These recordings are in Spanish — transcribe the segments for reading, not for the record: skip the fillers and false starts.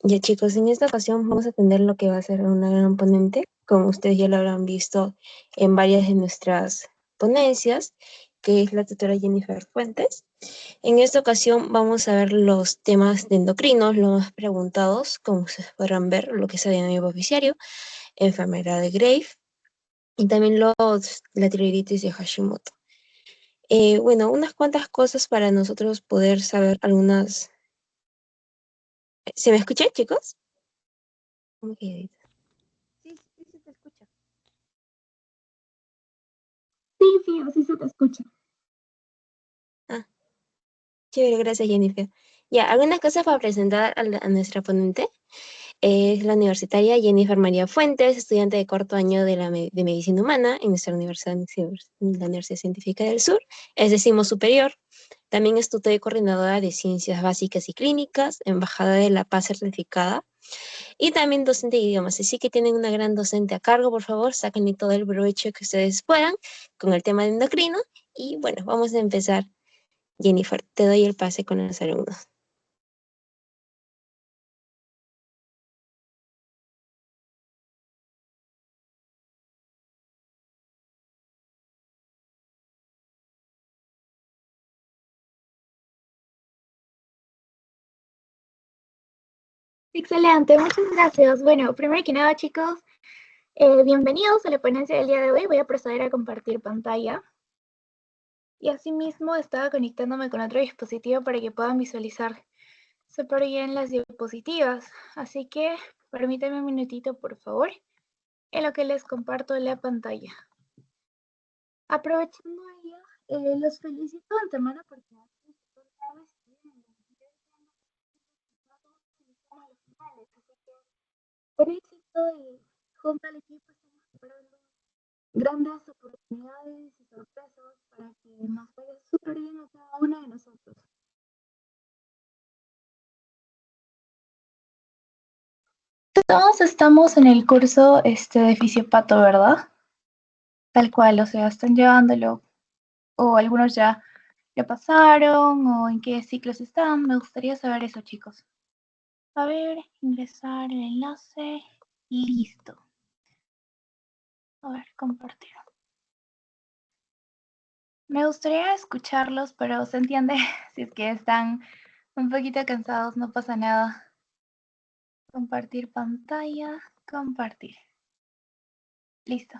Ya chicos, en esta ocasión vamos a tener lo que va a ser una gran ponente, como ustedes ya lo habrán visto en varias de nuestras ponencias, que es la tutora Jennifer Fuentes. En esta ocasión vamos a ver los temas de endocrinos, los más preguntados, como ustedes podrán ver, lo que es adenoma hipoficiario, enfermedad de Graves y también la tiroiditis de Hashimoto. Bueno, unas cuantas cosas para nosotros poder saber algunas. ¿Se me escuchan, chicos? Okay. Sí, sí, sí te escucha. Sí, sí, así se te escucha. Ah, chévere, gracias Jennifer. Ya, algunas cosas para presentar a nuestra ponente. Es la universitaria Jennifer María Fuentes, estudiante de cuarto año de Medicina Humana en nuestra universidad, la Universidad Científica del Sur. Es decimos superior. También es tutora y coordinadora de Ciencias Básicas y Clínicas, embajadora de la Paz certificada y también docente de idiomas. Así que tienen una gran docente a cargo, por favor, sáquenle todo el provecho que ustedes puedan con el tema de endocrino. Y bueno, vamos a empezar. Jennifer, te doy el pase con los alumnos. Excelente, muchas gracias. Bueno, primero que nada, chicos, bienvenidos a la ponencia del día de hoy. Voy a proceder a compartir pantalla. Y asimismo estaba conectándome con otro dispositivo para que puedan visualizar súper bien las diapositivas. Así que permítanme un minutito, por favor, en lo que les comparto la pantalla. Aprovechando ello, los felicito de antemano porque por éxito y junto al equipo estamos preparando grandes oportunidades y sorpresas para que nos vaya súper bien a cada uno de nosotros. Todos estamos en el curso de fisiopato, ¿verdad? Tal cual, o sea, están llevándolo, o algunos ya lo pasaron, o en qué ciclos están. Me gustaría saber eso, chicos. A ver, ingresar el enlace y listo. A ver, compartir. Me gustaría escucharlos, pero se entiende si es que están un poquito cansados, no pasa nada. Compartir pantalla, compartir. Listo.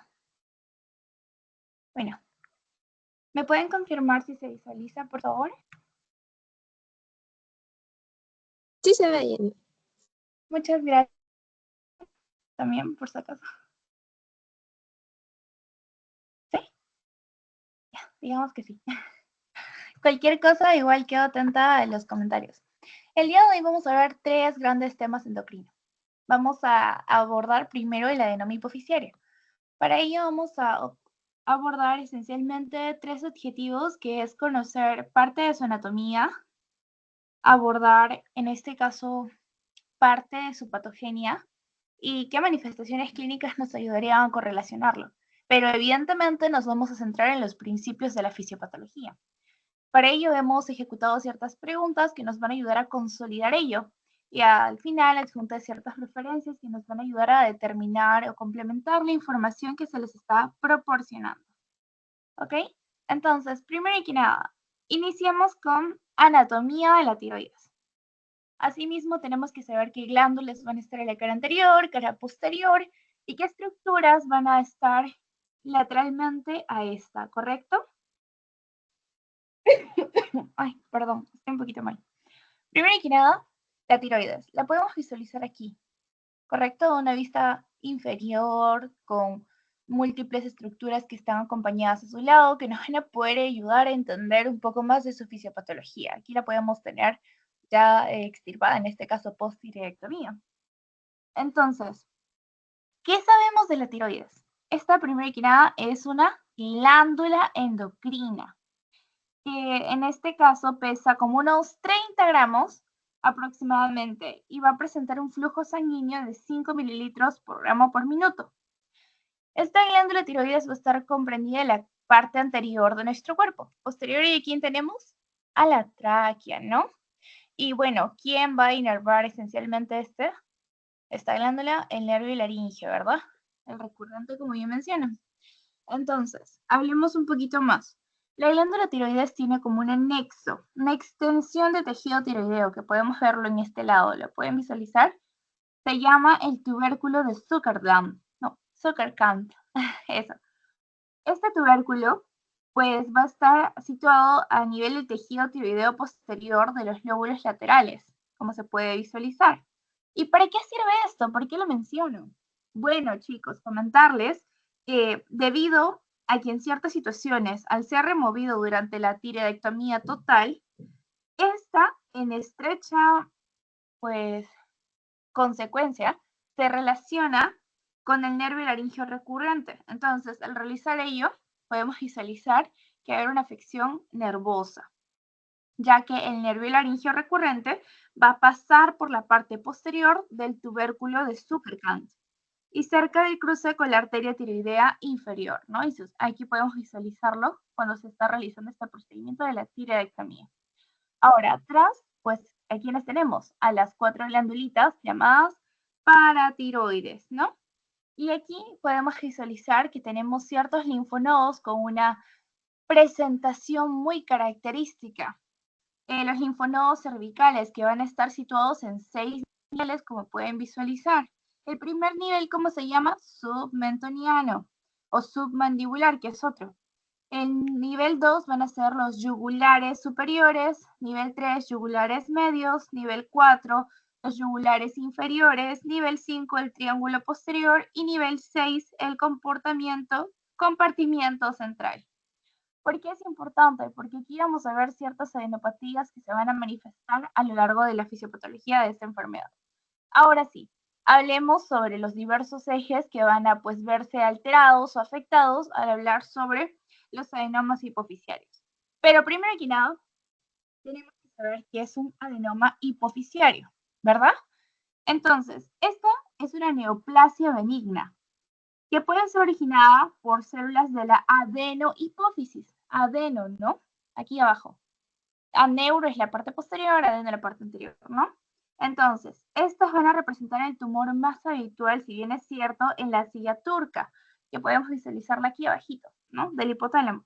Bueno, ¿me pueden confirmar si se visualiza, por favor? Sí se ve, Jennifer. Muchas gracias también, por si acaso. ¿Sí? Ya, digamos que sí. Cualquier cosa, igual quedo atenta en los comentarios. El día de hoy vamos a ver 3 grandes temas endocrinos. Vamos a abordar primero el adenoma hipoficiario. Para ello vamos a abordar esencialmente 3 objetivos, que es conocer parte de su anatomía, abordar en este caso parte de su patogenia y qué manifestaciones clínicas nos ayudarían a correlacionarlo. Pero evidentemente nos vamos a centrar en los principios de la fisiopatología. Para ello hemos ejecutado ciertas preguntas que nos van a ayudar a consolidar ello y al final adjunté ciertas referencias que nos van a ayudar a determinar o complementar la información que se les está proporcionando. ¿Ok? Entonces, primero que nada, iniciamos con anatomía de la tiroides. Asimismo, tenemos que saber qué glándulas van a estar en la cara anterior, cara posterior y qué estructuras van a estar lateralmente a esta, ¿correcto? Ay, perdón, estoy un poquito mal. Primero que nada, la tiroides. La podemos visualizar aquí, ¿correcto? Una vista inferior con múltiples estructuras que están acompañadas a su lado, que nos van a poder ayudar a entender un poco más de su fisiopatología. Aquí la podemos tener ya extirpada, en este caso post-tiroidectomía. Entonces, ¿qué sabemos de la tiroides? Esta, primero que nada, es una glándula endocrina, que en este caso pesa como unos 30 gramos aproximadamente y va a presentar un flujo sanguíneo de 5 mililitros por gramo por minuto. Esta glándula tiroides va a estar comprendida en la parte anterior de nuestro cuerpo. Posterior, ¿y quién tenemos? A la tráquea, ¿no? Y bueno, ¿quién va a inervar esencialmente esta glándula? El nervio laringio, ¿verdad? El recurrente, como ya mencioné. Entonces, hablemos un poquito más. La glándula tiroides tiene como un anexo, una extensión de tejido tiroideo, que podemos verlo en este lado, ¿lo pueden visualizar? Se llama el tubérculo de Zuckerman. No, Zuckerkant, eso. Este tubérculo, pues, va a estar situado a nivel del tejido tiroideo posterior de los lóbulos laterales, como se puede visualizar. ¿Y para qué sirve esto? ¿Por qué lo menciono? Bueno, chicos, comentarles que debido a que en ciertas situaciones, al ser removido durante la tiroidectomía total, esta en estrecha, pues, consecuencia, se relaciona con el nervio laringio recurrente. Entonces, al realizar ello, podemos visualizar que hay una afección nervosa, ya que el nervio laringio recurrente va a pasar por la parte posterior del tubérculo de Zuckerkant y cerca del cruce con la arteria tiroidea inferior, ¿no? Y aquí podemos visualizarlo cuando se está realizando este procedimiento de la tiroidectomía. Ahora, atrás, pues, ¿a quiénes tenemos? A las 4 glandulitas llamadas paratiroides, ¿no? Y aquí podemos visualizar que tenemos ciertos linfonodos con una presentación muy característica. Los linfonodos cervicales que van a estar situados en 6 niveles, como pueden visualizar. El primer nivel, ¿cómo se llama? Submentoniano o submandibular, que es otro. En nivel 2 van a ser los yugulares superiores, nivel 3 yugulares medios, nivel 4 los yugulares inferiores, nivel 5 el triángulo posterior y nivel 6 el compartimiento central. ¿Por qué es importante? Porque aquí vamos a ver ciertas adenopatías que se van a manifestar a lo largo de la fisiopatología de esta enfermedad. Ahora sí, hablemos sobre los diversos ejes que van a, pues, verse alterados o afectados al hablar sobre los adenomas hipofisiarios. Pero primero que nada, tenemos que saber qué es un adenoma hipofisiario, ¿verdad? Entonces, esta es una neoplasia benigna que puede ser originada por células de la adenohipófisis. Adeno, ¿no? Aquí abajo. Aneuro es la parte posterior, adeno la parte anterior, ¿no? Entonces, estas van a representar el tumor más habitual, si bien es cierto, en la silla turca, que podemos visualizarla aquí abajito, ¿no? Del hipotálamo.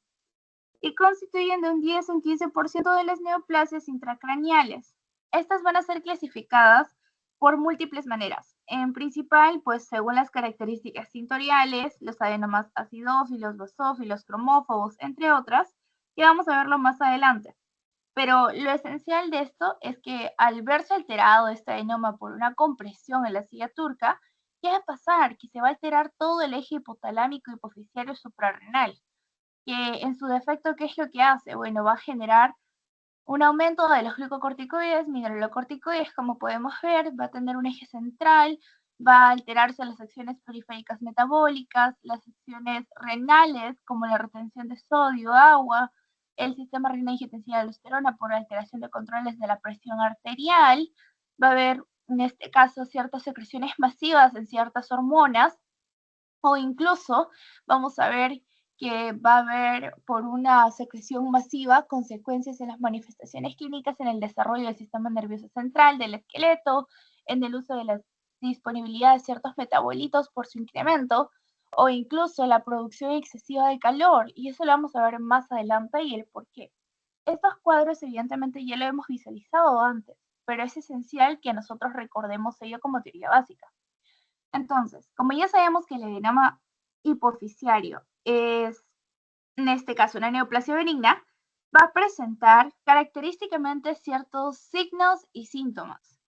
Y constituyen de un 10 a un 15% de las neoplasias intracraneales. Estas van a ser clasificadas por múltiples maneras. En principal, pues según las características tintoriales, los adenomas acidófilos, basófilos, cromófobos, entre otras, que vamos a verlo más adelante. Pero lo esencial de esto es que al verse alterado este adenoma por una compresión en la silla turca, ¿qué va a pasar? Que se va a alterar todo el eje hipotalámico hipofisiario suprarrenal, que en su defecto, ¿qué es lo que hace? Bueno, va a generar un aumento de los glucocorticoides, mineralocorticoides, como podemos ver, va a tener un eje central, va a alterarse las acciones periféricas metabólicas, las acciones renales, como la retención de sodio, agua, el sistema renina-angiotensina aldosterona por alteración de controles de la presión arterial, va a haber, en este caso, ciertas secreciones masivas en ciertas hormonas, o incluso vamos a ver que va a haber por una secreción masiva consecuencias en las manifestaciones clínicas en el desarrollo del sistema nervioso central, del esqueleto, en el uso de la disponibilidad de ciertos metabolitos por su incremento o incluso la producción excesiva de calor. Y eso lo vamos a ver más adelante y el por qué. Estos cuadros evidentemente ya lo hemos visualizado antes, pero es esencial que nosotros recordemos ello como teoría básica. Entonces, como ya sabemos que el adenoma hipofisiario es, en este caso, una neoplasia benigna, va a presentar característicamente ciertos signos y síntomas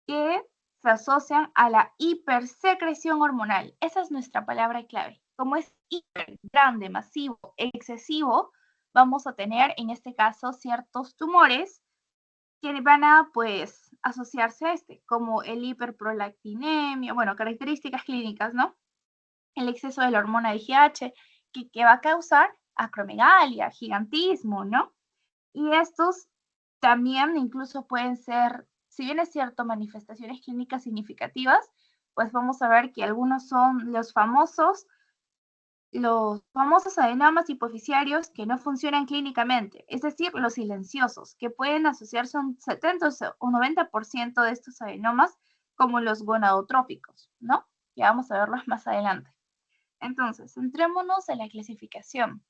que se asocian a la hipersecreción hormonal. Esa es nuestra palabra clave. Como es hiper, grande, masivo, excesivo, vamos a tener en este caso ciertos tumores que van a, pues, asociarse a como el hiperprolactinemia, bueno, características clínicas, ¿no? El exceso de la hormona IGH, que va a causar acromegalia, gigantismo, ¿no? Y estos también incluso pueden ser, si bien es cierto, manifestaciones clínicas significativas, pues vamos a ver que algunos son los famosos los famosos adenomas hipoficiarios que no funcionan clínicamente, es decir, los silenciosos, que pueden asociarse a un 70 o 90% de estos adenomas como los gonadotrópicos, ¿no? Ya vamos a verlos más adelante. Entonces, centrémonos en la clasificación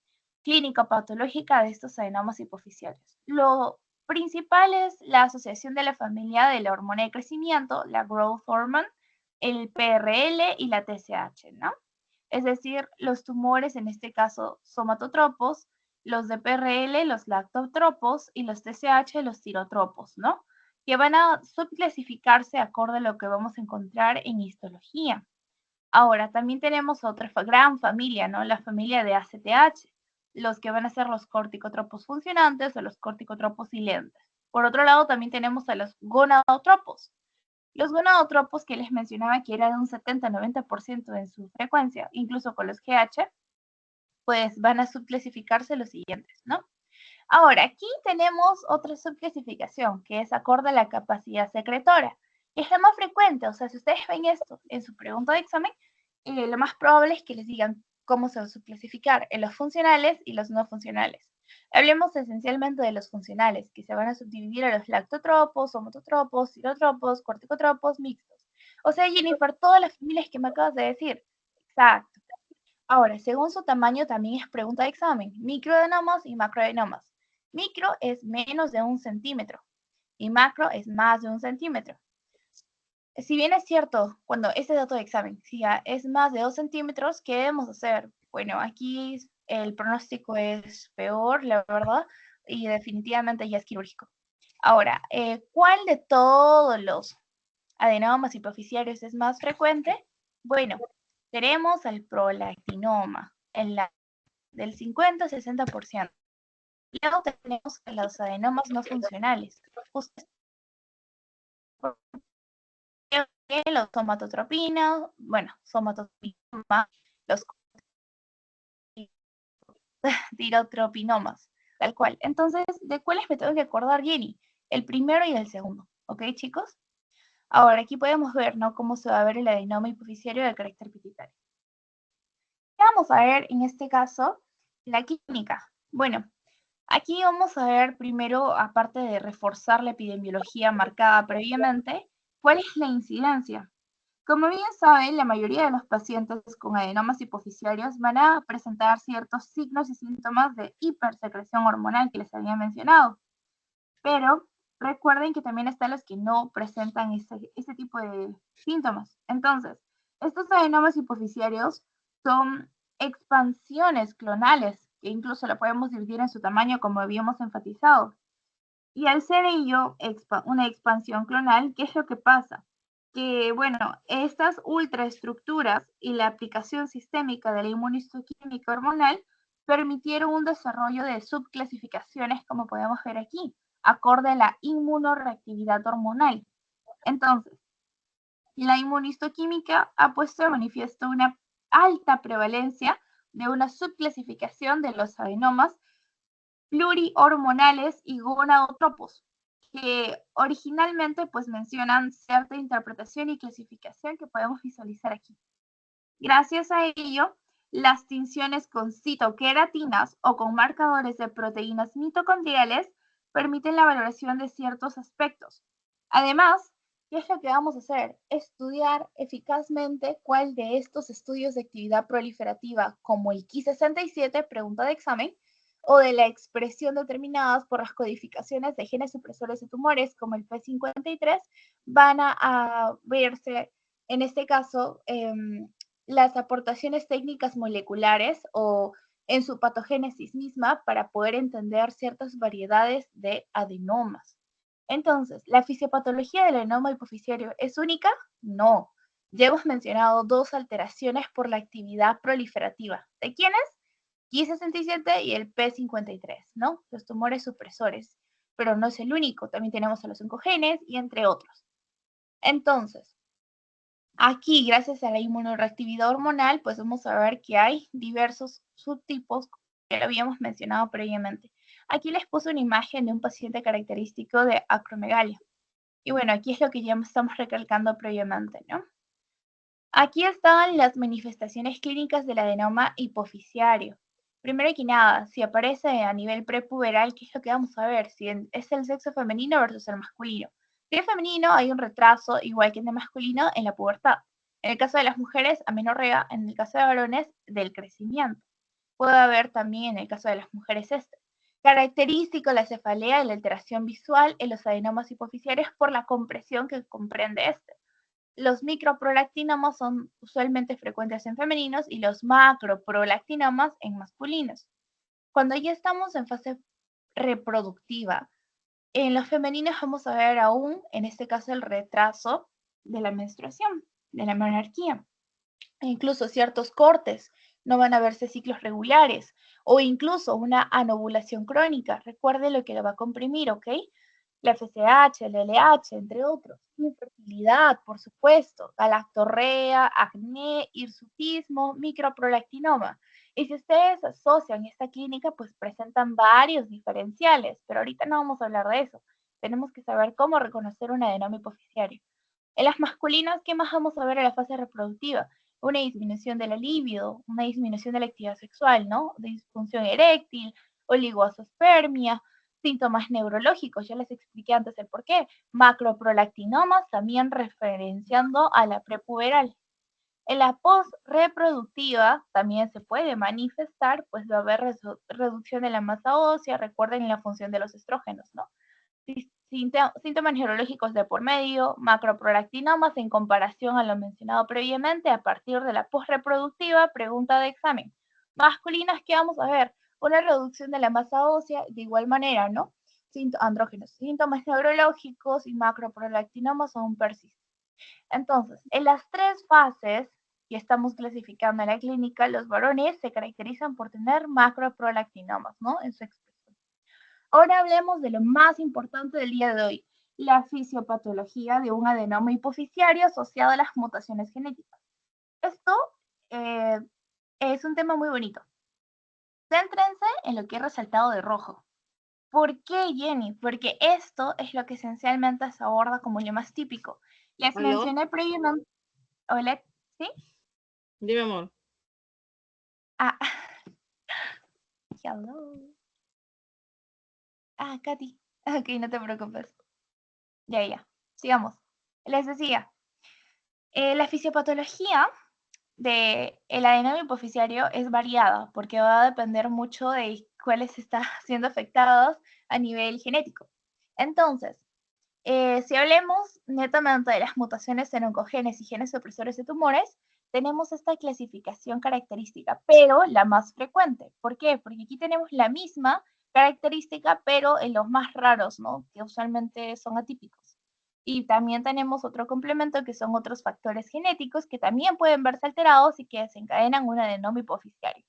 clínico-patológica de estos adenomas hipoficiarios. Lo principal es la asociación de la familia de la hormona de crecimiento, la growth hormone, el PRL y la TSH, ¿no? Es decir, los tumores, en este caso somatotropos, los de PRL, los lactotropos y los TSH, los tirotropos, ¿no? Que van a subclasificarse acorde a lo que vamos a encontrar en histología. Ahora, también tenemos otra gran familia, ¿no? La familia de ACTH, los que van a ser los corticotropos funcionantes o los corticotropos silentes. Por otro lado, también tenemos a los gonadotropos. Los gonadotropos que les mencionaba que era de un 70-90% en su frecuencia, incluso con los GH, pues van a subclasificarse los siguientes, ¿no? Ahora, aquí tenemos otra subclasificación, que es acorde a la capacidad secretora, que es la más frecuente. O sea, si ustedes ven esto en su pregunta de examen, lo más probable es que les digan cómo se va a subclasificar en los funcionales y los no funcionales. Hablemos esencialmente de los funcionales, que se van a subdividir a los lactotropos, somototropos, cirotropos, corticotropos, mixtos. O sea, Jennifer, todas las familias que me acabas de decir. Exacto. Ahora, según su tamaño también es pregunta de examen, microadenomas y macroadenomas. Micro es menos de 1 centímetro y macro es más de 1 centímetro. Si bien es cierto, cuando este dato de examen, si es más de 2 centímetros, ¿qué debemos hacer? Bueno, aquí el pronóstico es peor, la verdad, y definitivamente ya es quirúrgico. Ahora, ¿cuál de todos los adenomas hipoficiarios es más frecuente? Bueno, tenemos el prolactinoma, del 50-60%. Luego tenemos los adenomas no funcionales, los somatotropinas, bueno, somatotropinomas, los tirotropinomas, tal cual. Entonces, ¿de cuáles me tengo que acordar, Jenny? El primero y el segundo, ¿ok, chicos? Ahora, aquí podemos ver, ¿no?, cómo se va a ver el adenoma hipoficiario de carácter pituitario. ¿Qué vamos a ver en este caso? La química. Bueno, aquí vamos a ver primero, aparte de reforzar la epidemiología marcada previamente, ¿cuál es la incidencia? Como bien saben, la mayoría de los pacientes con adenomas hipoficiarios van a presentar ciertos signos y síntomas de hipersecreción hormonal que les había mencionado. Pero recuerden que también están los que no presentan ese tipo de síntomas. Entonces, estos adenomas hipoficiarios son expansiones clonales, que incluso lo podemos dividir en su tamaño como habíamos enfatizado. Y al ser ello una expansión clonal, ¿qué es lo que pasa? Que, bueno, estas ultraestructuras y la aplicación sistémica de la inmunistoquímica hormonal permitieron un desarrollo de subclasificaciones, como podemos ver aquí, acorde a la inmunoreactividad hormonal. Entonces, la inmunistoquímica ha puesto de manifiesto una alta prevalencia de una subclasificación de los adenomas plurihormonales y gonadotropos, que originalmente pues mencionan cierta interpretación y clasificación que podemos visualizar aquí. Gracias a ello, las tinciones con citoqueratinas o con marcadores de proteínas mitocondriales permiten la valoración de ciertos aspectos. Además, ¿qué es lo que vamos a hacer? Estudiar eficazmente cuál de estos estudios de actividad proliferativa, como el Ki67, pregunta de examen, o de la expresión determinadas por las codificaciones de genes supresores de tumores, como el P53, van a verse, en este caso, las aportaciones técnicas moleculares o en su patogénesis misma para poder entender ciertas variedades de adenomas. Entonces, ¿la fisiopatología del adenoma hipoficiario es única? No. Ya hemos mencionado dos alteraciones por la actividad proliferativa. ¿De quiénes? Ki67 y el P53, ¿no? Los tumores supresores. Pero no es el único, también tenemos a los oncogenes y entre otros. Entonces, aquí, gracias a la inmunoreactividad hormonal, pues vamos a ver que hay diversos subtipos que lo habíamos mencionado previamente. Aquí les puse una imagen de un paciente característico de acromegalia. Y bueno, aquí es lo que ya estamos recalcando previamente, ¿no? Aquí están las manifestaciones clínicas del adenoma hipoficiario. Primero que nada, si aparece a nivel prepuberal, ¿qué es lo que vamos a ver? Si es el sexo femenino versus el masculino. Si es femenino, hay un retraso, igual que en el masculino, en la pubertad. En el caso de las mujeres, amenorrea. En el caso de varones, del crecimiento. Puede haber también en el caso de las mujeres este. Característico la cefalea y la alteración visual en los adenomas hipoficiarios por la compresión que comprende este. Los microprolactinomas son usualmente frecuentes en femeninos y los macroprolactinomas en masculinos. Cuando ya estamos en fase reproductiva, en los femeninos vamos a ver aún, en este caso, el retraso de la menstruación, de la menarquía. E incluso ciertos cortes, no van a verse ciclos regulares o incluso una anovulación crónica. Recuerde lo que lo va a comprimir, ¿ok? La FSH, el LH, entre otros. Infertilidad, por supuesto, galactorrea, acné, hirsutismo, microprolactinoma. Y si ustedes asocian esta clínica, pues presentan varios diferenciales, pero ahorita no vamos a hablar de eso. Tenemos que saber cómo reconocer un adenoma hipoficiario. En las masculinas, ¿qué más vamos a ver en la fase reproductiva? Una disminución de la libido, una disminución de la actividad sexual, ¿no? Disfunción eréctil, oligoasospermia, síntomas neurológicos, ya les expliqué antes el por qué. Macroprolactinomas, también referenciando a la prepuberal. En la postreproductiva también se puede manifestar, pues va a haber reducción de la masa ósea, recuerden la función de los estrógenos, ¿no? Síntomas neurológicos de por medio, macroprolactinomas en comparación a lo mencionado previamente a partir de la postreproductiva, pregunta de examen. Masculinas, ¿qué vamos a ver? Una reducción de la masa ósea de igual manera, ¿no? Andrógenos, síntomas neurológicos y macroprolactinomas son persistentes. Entonces, en las tres fases que estamos clasificando en la clínica, los varones se caracterizan por tener macroprolactinomas, ¿no? En su expresión. Ahora hablemos de lo más importante del día de hoy, la fisiopatología de un adenoma hipoficiario asociado a las mutaciones genéticas. Esto es un tema muy bonito. Céntrense en lo que he resaltado de rojo. ¿Por qué, Jenny? Porque esto es lo que esencialmente se aborda como lo más típico. Les ¿Aló? mencioné previamente. Hola, ¿sí? Dime, amor. Ah, hello. Ah, Katy. Ok, no te preocupes. Ya. Sigamos. Les decía, la fisiopatología del adenoma hipoficiario es variada porque va a depender mucho de cuáles están siendo afectados a nivel genético. Entonces, si hablemos netamente de las mutaciones en oncogenes y genes supresores de tumores, tenemos esta clasificación característica, pero la más frecuente. ¿Por qué? Porque aquí tenemos la misma característica, pero en los más raros, ¿no? Que usualmente son atípicos. Y también tenemos otro complemento que son otros factores genéticos que también pueden verse alterados y que desencadenan un adenoma hipoficiario.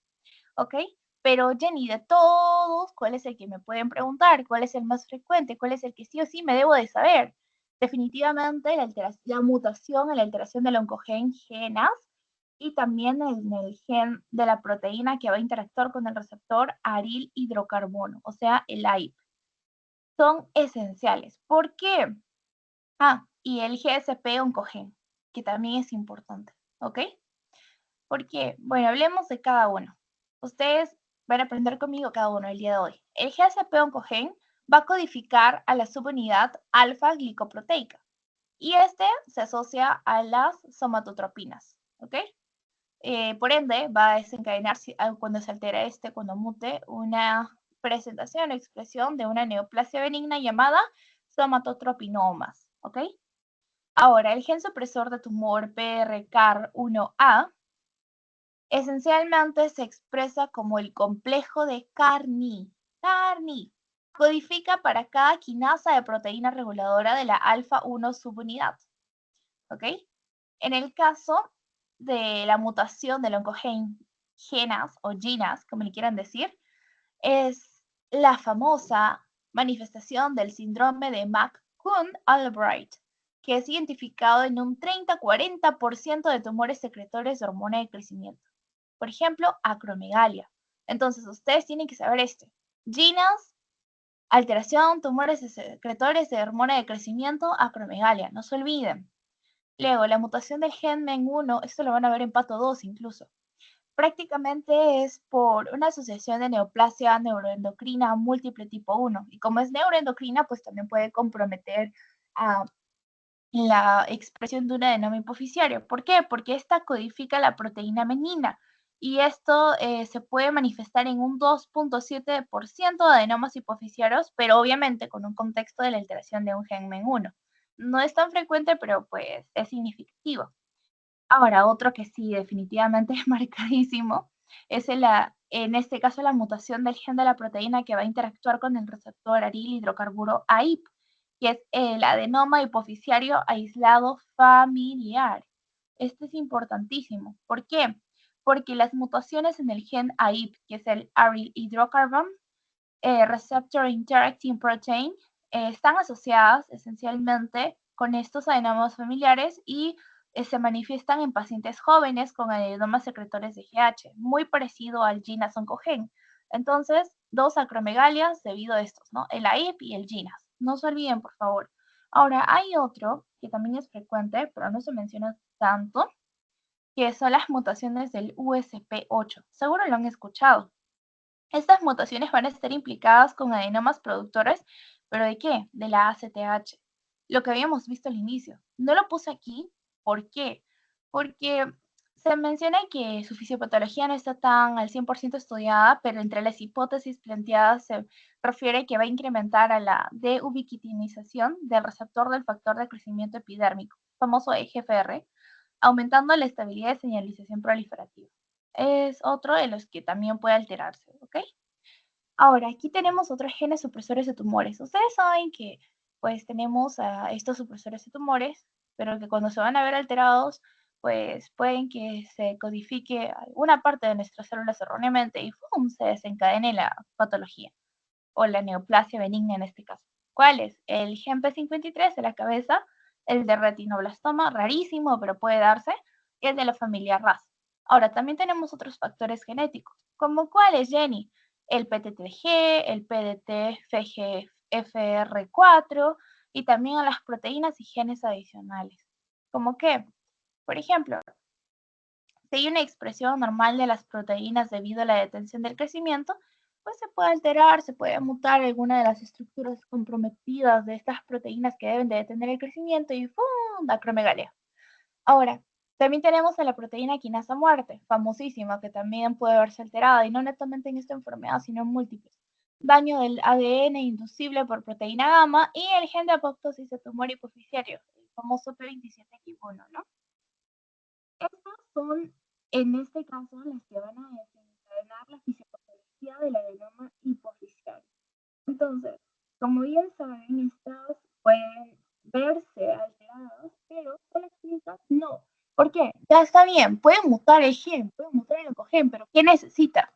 ¿Ok? Pero Jenny, de todos, ¿cuál es el que me pueden preguntar? ¿Cuál es el más frecuente? ¿Cuál es el que sí o sí me debo de saber? Definitivamente la mutación en la alteración del oncogen GNAS y también en el gen de la proteína que va a interactuar con el receptor aril hidrocarbono, o sea, el AIP. Son esenciales. ¿Por qué? Y el GSP oncogen, que también es importante, ¿ok? ¿Por qué? Bueno, hablemos de cada uno. Ustedes van a aprender conmigo cada uno el día de hoy. El GSP oncogen va a codificar a la subunidad alfa-glicoproteica y este se asocia a las somatotropinas, ¿ok? Por ende, va a desencadenar cuando se altera cuando mute, una presentación o expresión de una neoplasia benigna llamada somatotropinomas, ¿ok? Ahora, el gen supresor de tumor PRCAR1A esencialmente se expresa como el complejo de Carney. Codifica para cada quinasa de proteína reguladora de la alfa-1 subunidad. ¿Ok? En el caso de la mutación del oncogen GNAS o GNAS, como le quieran decir, es la famosa manifestación del síndrome de McCune-Albright, que es identificado en un 30-40% de tumores secretores de hormona de crecimiento. Por ejemplo, acromegalia. Entonces, ustedes tienen que saber GNAS, alteración, tumores secretores de hormona de crecimiento, acromegalia. No se olviden. Luego, la mutación del gen MEN1, esto lo van a ver en Pato 2 incluso. Prácticamente es por una asociación de neoplasia neuroendocrina múltiple tipo 1. Y como es neuroendocrina, pues también puede comprometer a la expresión de un adenoma hipoficiario. ¿Por qué? Porque esta codifica la proteína menina y esto se puede manifestar en un 2.7% de adenomas hipoficiarios, pero obviamente con un contexto de la alteración de un gen MEN1. No es tan frecuente, pero pues es significativo. Ahora, otro que sí definitivamente es marcadísimo es en este caso la mutación del gen de la proteína que va a interactuar con el receptor aril hidrocarburo AIP, que es el adenoma hipoficiario aislado familiar. Este es importantísimo. ¿Por qué? Porque las mutaciones en el gen AIP, que es el aryl hydrocarbon receptor interacting protein, están asociadas esencialmente con estos adenomas familiares y se manifiestan en pacientes jóvenes con adenomas secretores de GH, muy parecido al GNAS oncogen. Entonces, dos acromegalias debido a estos, ¿no? El AIP y el GNAS. No se olviden, por favor. Ahora, hay otro que también es frecuente, pero no se menciona tanto, que son las mutaciones del USP8. Seguro lo han escuchado. Estas mutaciones van a estar implicadas con adenomas productores, ¿pero de qué? De la ACTH. Lo que habíamos visto al inicio. No lo puse aquí. ¿Por qué? Porque se menciona que su fisiopatología no está tan al 100% estudiada, pero entre las hipótesis planteadas se refiere que va a incrementar a la deubiquitinización del receptor del factor de crecimiento epidérmico, famoso EGFR, aumentando la estabilidad de señalización proliferativa. Es otro de los que también puede alterarse, ¿ok? Ahora, aquí tenemos otros genes supresores de tumores. Ustedes saben que pues tenemos a estos supresores de tumores, pero que cuando se van a ver alterados, pues pueden que se codifique alguna parte de nuestras células erróneamente y ¡pum! Se desencadene la patología o la neoplasia benigna en este caso. ¿Cuál es? El gen P53 de la cabeza, el de retinoblastoma, rarísimo, pero puede darse, y el de la familia RAS. Ahora, también tenemos otros factores genéticos, como cuáles, Jenny, el PTTG, el PDT-FGFR4 y también a las proteínas y genes adicionales. ¿Como qué? Por ejemplo, si hay una expresión normal de las proteínas debido a la detención del crecimiento, pues se puede alterar, se puede mutar alguna de las estructuras comprometidas de estas proteínas que deben de detener el crecimiento y ¡pum! Acromegalia. Ahora, también tenemos a la proteína quinasa muerte, famosísima, que también puede verse alterada, y no netamente en esta enfermedad, sino en múltiples. Daño del ADN inducible por proteína gamma y el gen de apoptosis de tumor hipoficiario, el famoso P27X1, ¿no? Estas son, en este caso, las que van a desencadenar la fisiopatología del adenoma hipoficiario. Entonces, como bien saben, estas pueden verse alteradas, pero con las clínicas no. ¿Por qué? Ya está bien, pueden mutar el gen, pueden mutar el oncogen, pero ¿qué necesita?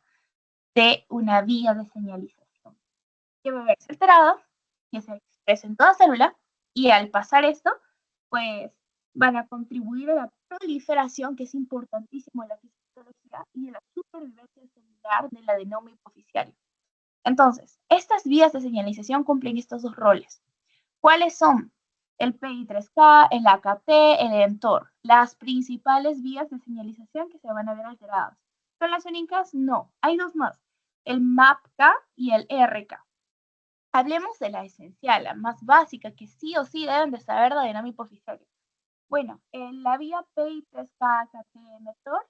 De una vía de señalización que va a verse alterada, que se expresa en toda célula, y al pasar esto, pues van a contribuir a la proliferación, que es importantísimo en la fisiología, y a la supervivencia celular del adenoma hipoficiario. Entonces, estas vías de señalización cumplen estos dos roles. ¿Cuáles son? El PI3K, el AKT, el mTOR, las principales vías de señalización que se van a ver alteradas. ¿Son las únicas? No, hay dos más, el MAPK y el RK. Hablemos de la esencial, la más básica, que sí o sí deben de saber de adenoma hipoficiario. Bueno, la vía PI3K-AKT-mTOR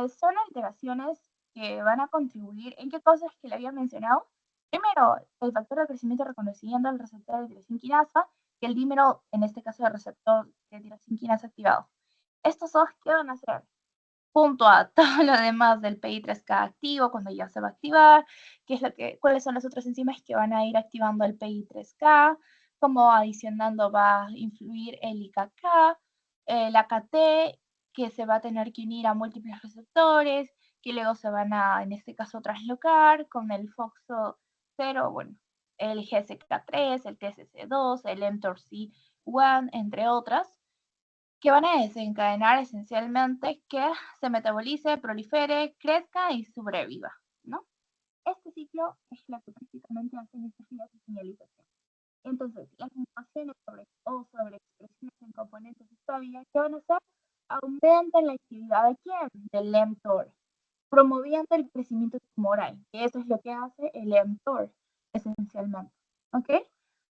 son alteraciones que van a contribuir. ¿En qué cosas que le había mencionado? Primero, el factor de crecimiento reconociendo el receptor de tirosinquinasa y el dímero, en este caso, el receptor de tirosinquinasa activado. ¿Estos dos qué van a hacer? Junto a todo lo demás del PI3K activo, cuando ya se va a activar, cuáles son las otras enzimas que van a ir activando el PI3K, cómo adicionando va a influir el IKK, el AKT, que se va a tener que unir a múltiples receptores, que luego se van a, en este caso, traslocar con el FOXO0, bueno, el GSK3, el TCC2, el mTORC1, entre otras, que van a desencadenar esencialmente que se metabolice, prolifere, crezca y sobreviva, ¿no? Este ciclo es lo que prácticamente hacen estas vías de señalización. Entonces, las mutaciones o sobreexpresiones en componentes de esta vía, ¿qué van a hacer? Aumentan la actividad de quién? Del mTOR, promoviendo el crecimiento tumoral. Y eso es lo que hace el mTOR, esencialmente. ¿Ok?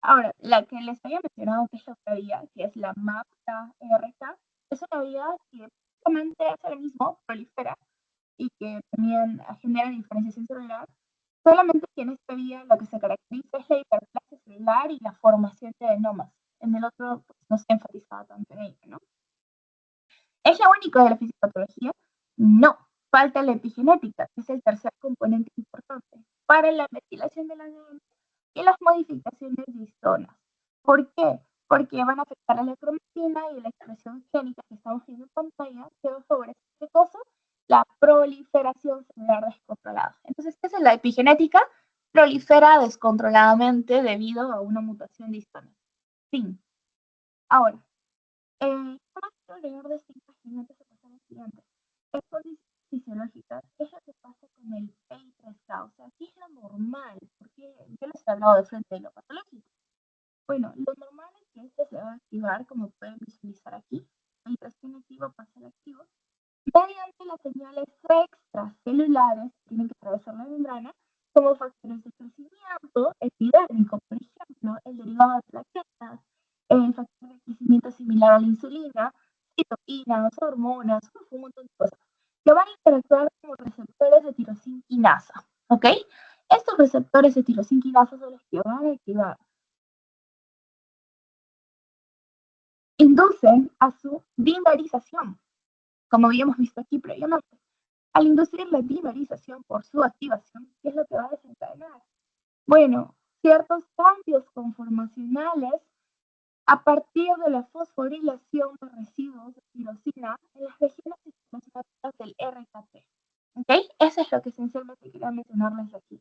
Ahora, la que les había mencionado, que es la otra vía, que es la MAPK-RK, es una vía que básicamente hace lo mismo, prolifera, y que también genera diferenciación celular, solamente que en esta vía lo que se caracteriza es la hiperplasia celular y la formación de adenomas. En el otro pues, no se enfatizaba tanto en ello, ¿no? ¿Es lo único de la fisiopatología? No. Falta la epigenética, que es el tercer componente importante para la metilación de la ADN y las modificaciones de histonas. ¿Por qué? Porque van a afectar a la cromatina y la expresión génica que estamos viendo en pantalla, que va a favorecer ¿qué cosa? La proliferación celular descontrolada. Entonces, ¿qué es la epigenética? Prolifera descontroladamente debido a una mutación de histonas. Fin. Ahora, ¿cómo quiero agregar de esta imagen antes de pasar al siguiente? En condiciones fisiológicas, ¿qué es lo que pasa con el PI3K? O sea, ¿qué es lo normal? Porque yo les he hablado de frente de lo patológico. Bueno, lo normal es que este se va a activar, como pueden visualizar aquí. Mientras que inactivo pasa al activo, mediante las señales extracelulares que tienen que atravesar la membrana, como factores de crecimiento epidérmico, por ejemplo, el derivado de plaquetas, el factor de crecimiento similar a la insulina, citoquinas, hormonas, un montón de cosas, que van a interactuar como receptores de tirosinquinasa, ¿ok? Estos receptores de tirosinquinasa son los que van a activar, inducen a su dimerización, como habíamos visto aquí previamente. Al inducir la dimerización por su activación, ¿qué es lo que va a desencadenar? Bueno, ciertos cambios conformacionales a partir de la fosforilación de residuos de tirosina en las regiones citoplasmáticas del RKT. ¿Ok? Eso es lo que esencialmente quería mencionarles aquí.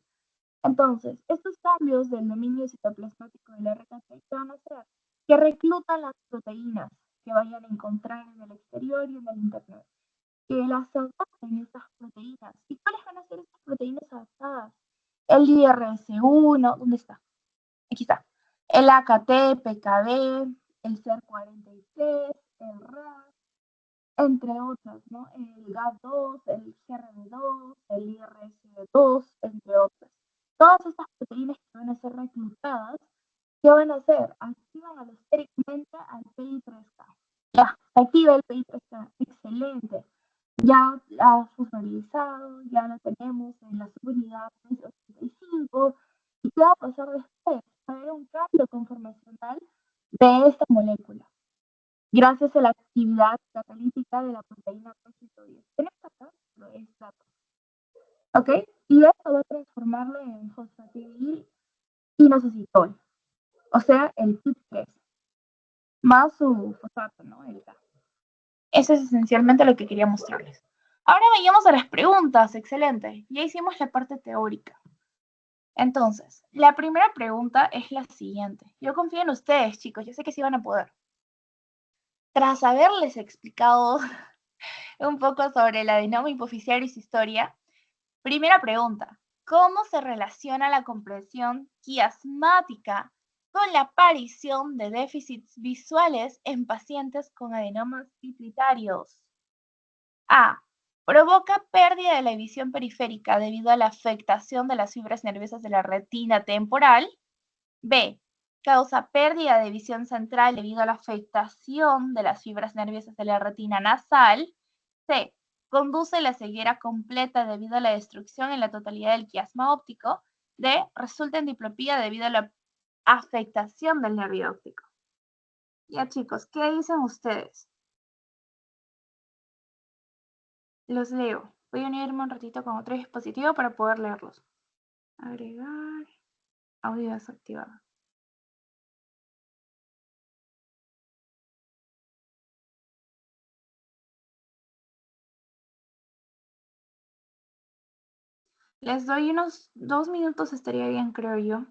Entonces, estos cambios del dominio citoplasmático del RKT, ¿qué van a hacer? Que reclutan las proteínas que vayan a encontrar en el exterior y en el interior, que las adapten estas proteínas. ¿Y cuáles van a ser estas proteínas adaptadas? El IRS1, ¿dónde está? Aquí está. El AKT, PKD, el CER43, el RAS, entre otras, ¿no? El GAT2, el GRB2, el IRS2, entre otras. Todas estas proteínas que van a ser reclutadas, ¿qué van a hacer? Activan alostéricamente al PI3K. Ya, activa el PI3K. Excelente. Ya la fosforilizado, ya la tenemos en la subunidad 85. ¿Y qué va a pasar después? Va a haber un cambio conformacional de esta molécula, gracias a la actividad catalítica de la proteína POC10. Tenemos acá, pero es dato. ¿Ok? Y esto va a transformarlo en fosfatidil inositol, o sea, el PIP3, más su fosfato, ¿no? El K. Eso es esencialmente lo que quería mostrarles. Ahora vayamos a las preguntas. Excelente. Ya hicimos la parte teórica. Entonces, la primera pregunta es la siguiente. Yo confío en ustedes, chicos. Yo sé que sí van a poder. Tras haberles explicado un poco sobre la adenoma hipoficiario y su historia, primera pregunta. ¿Cómo se relaciona la compresión quiasmática con la aparición de déficits visuales en pacientes con adenomas pituitarios? A. Provoca pérdida de la visión periférica debido a la afectación de las fibras nerviosas de la retina temporal. B. Causa pérdida de visión central debido a la afectación de las fibras nerviosas de la retina nasal. C. Conduce a la ceguera completa debido a la destrucción en la totalidad del quiasma óptico. D. Resulta en diplopía debido a la afectación del nervio óptico. Ya chicos, ¿qué dicen ustedes? Los leo. Voy a unirme un ratito con otro dispositivo para poder leerlos. Agregar. Audio desactivado. Les doy unos 2 minutos, estaría bien, creo yo.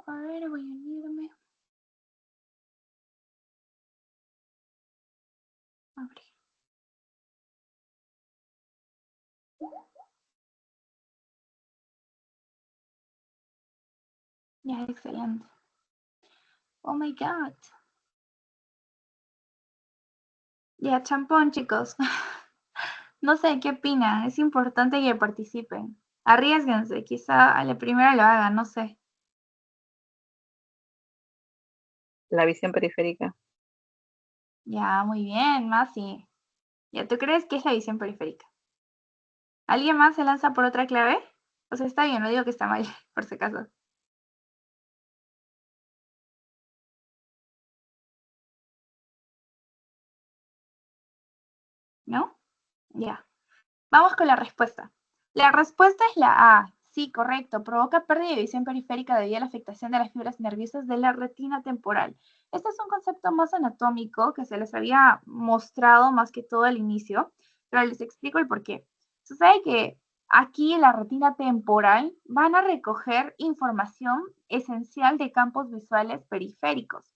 A ver, voy a unirme. Abrir. Ya, excelente. Oh my God. Ya, champón, chicos. No sé, ¿qué opinan? Es importante que participen. Arriésguense, quizá a la primera lo hagan, no sé. La visión periférica. Ya, muy bien, Masi. ¿Ya tú crees que es la visión periférica? ¿Alguien más se lanza por otra clave? O sea, está bien, no digo que está mal, por si acaso. ¿No? Ya. Vamos con la respuesta. La respuesta es la A. Sí, correcto. Provoca pérdida de visión periférica debido a la afectación de las fibras nerviosas de la retina temporal. Este es un concepto más anatómico que se les había mostrado más que todo al inicio, pero les explico el por qué. Sucede que aquí en la retina temporal van a recoger información esencial de campos visuales periféricos,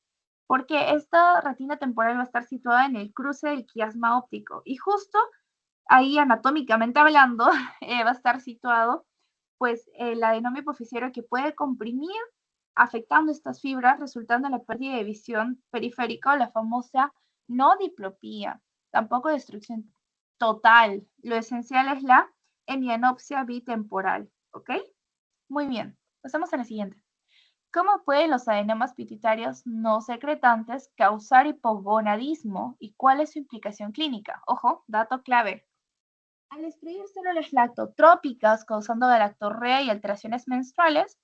porque esta retina temporal va a estar situada en el cruce del quiasma óptico y justo ahí anatómicamente hablando va a estar situado pues el adenoma hipoficiario que puede comprimir afectando estas fibras, resultando en la pérdida de visión periférica o la famosa no diplopía, tampoco destrucción total. Lo esencial es la hemianopsia bitemporal, ¿ok? Muy bien, pasamos a la siguiente. ¿Cómo pueden los adenomas pituitarios no secretantes causar hipogonadismo y cuál es su implicación clínica? Ojo, dato clave. Al destruir células lactotrópicas causando galactorrea y alteraciones menstruales,